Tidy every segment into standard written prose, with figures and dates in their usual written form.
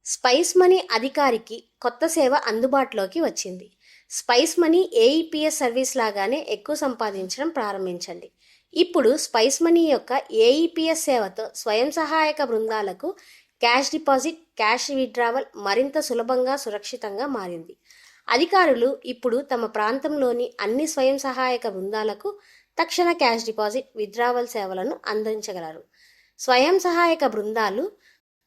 Spice money అధికారికి కొత్త సేవ అందుబాటులోకి వచ్చింది. స్పైస్ మనీ ఏఈపీఎస్ సర్వీస్ లాగానే ఎక్కువ సంపాదించడం ప్రారంభించండి. ఇప్పుడు స్పైస్ మనీ యొక్క ఏఈపీఎస్ సేవతో స్వయం సహాయక బృందాలకు క్యాష్ డిపాజిట్, క్యాష్ విత్డ్రావల్ మరింత సులభంగా, సురక్షితంగా మారింది. అధికారులు ఇప్పుడు తమ ప్రాంతంలోని అన్ని స్వయం సహాయక బృందాలకు తక్షణ క్యాష్ డిపాజిట్, విత్డ్రావల్ సేవలను అందించగలరు. స్వయం సహాయక బృందాలు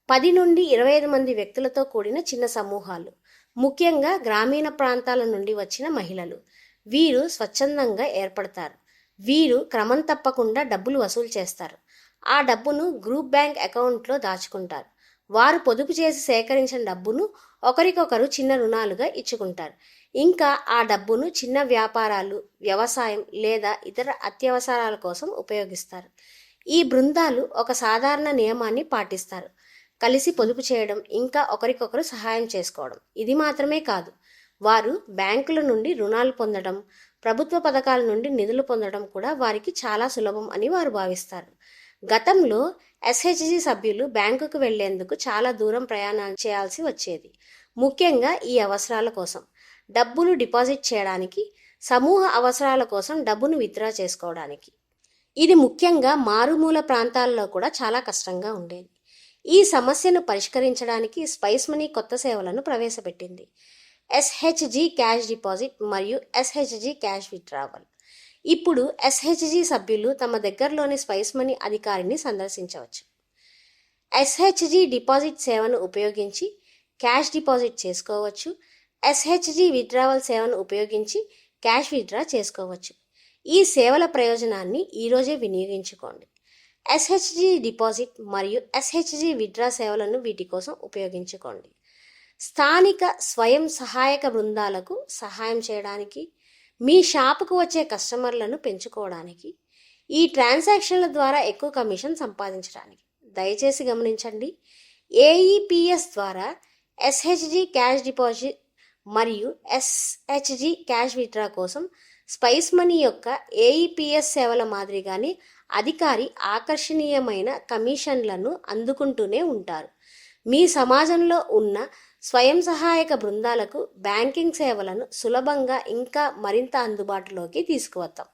10 నుండి 25 మంది వ్యక్తులతో కూడిన చిన్న సమూహాలు, ముఖ్యంగా గ్రామీణ ప్రాంతాల నుండి వచ్చిన మహిళలు. వీరు స్వచ్ఛందంగా ఏర్పడతారు. వీరు క్రమం తప్పకుండా డబ్బులు వసూలు చేస్తారు. ఆ డబ్బును గ్రూప్ బ్యాంక్ అకౌంట్లో దాచుకుంటారు. వారు పొదుపు చేసి సేకరించిన డబ్బును ఒకరికొకరు చిన్న రుణాలుగా ఇచ్చుకుంటారు. ఇంకా ఆ డబ్బును చిన్న వ్యాపారాలు, వ్యవసాయం లేదా ఇతర అత్యవసరాల కోసం ఉపయోగిస్తారు. ఈ బృందాలు ఒక సాధారణ నియమాన్ని పాటిస్తారు: కలిసి పొదుపు చేయడం, ఇంకా ఒకరికొకరు సహాయం చేసుకోవడం. ఇది మాత్రమే కాదు, వారు బ్యాంకుల నుండి రుణాలు పొందడం, ప్రభుత్వ పథకాల నుండి నిధులు పొందడం కూడా వారికి చాలా సులభం అని వారు భావిస్తారు. గతంలో ఎస్హెచ్జి సభ్యులు బ్యాంకుకు వెళ్లేందుకు చాలా దూరం ప్రయాణాలు చేయాల్సి వచ్చేది, ముఖ్యంగా ఈ అవసరాల కోసం. డబ్బులు డిపాజిట్ చేయడానికి, సమూహ అవసరాల కోసం డబ్బును విత్డ్రా చేసుకోవడానికి. ఇది ముఖ్యంగా మారుమూల ప్రాంతాల్లో కూడా చాలా కష్టంగా ఉండేది. ఈ సమస్యను పరిష్కరించడానికి స్పైస్ మనీ కొత్త సేవలను ప్రవేశపెట్టింది: ఎస్హెచ్జి క్యాష్ డిపాజిట్ మరియు ఎస్హెచ్జి క్యాష్ విత్డ్రావల్. ఇప్పుడు ఎస్హెచ్జి సభ్యులు తమ దగ్గరలోని స్పైస్ మనీ అధికారిని సందర్శించవచ్చు. ఎస్హెచ్జి డిపాజిట్ సేవను ఉపయోగించి క్యాష్ డిపాజిట్ చేసుకోవచ్చు. ఎస్హెచ్జి విత్డ్రావల్ సేవను ఉపయోగించి క్యాష్ విత్డ్రా చేసుకోవచ్చు. ఈ సేవల ప్రయోజనాన్ని ఈరోజే వినియోగించుకోండి. ఎస్హెచ్జి డిపాజిట్ మరియు ఎస్హెచ్జి విత్డ్రా సేవలను వీటి కోసం ఉపయోగించుకోండి. స్థానిక స్వయం సహాయక బృందాలకు సహాయం చేయడానికి, మీ షాపుకు వచ్చే కస్టమర్లను పెంచుకోవడానికి, ఈ ట్రాన్సాక్షన్ల ద్వారా ఎక్కువ కమిషన్ సంపాదించడానికి. దయచేసి గమనించండి, ఏఈపీఎస్ ద్వారా ఎస్హెచ్జి క్యాష్ డిపాజిట్ మరియు ఎస్హెచ్జి క్యాష్ విత్డ్రా కోసం స్పైస్ మనీ యొక్క ఏఈపీఎస్ సేవల మాదిరిగానే అధికారి ఆకర్షణీయమైన కమిషన్లను అందుకుంటూనే ఉంటారు. మీ సమాజంలో ఉన్న స్వయం సహాయక బృందాలకు బ్యాంకింగ్ సేవలను సులభంగా ఇంకా మరింత అందుబాటులోకి తీసుకువద్దాం.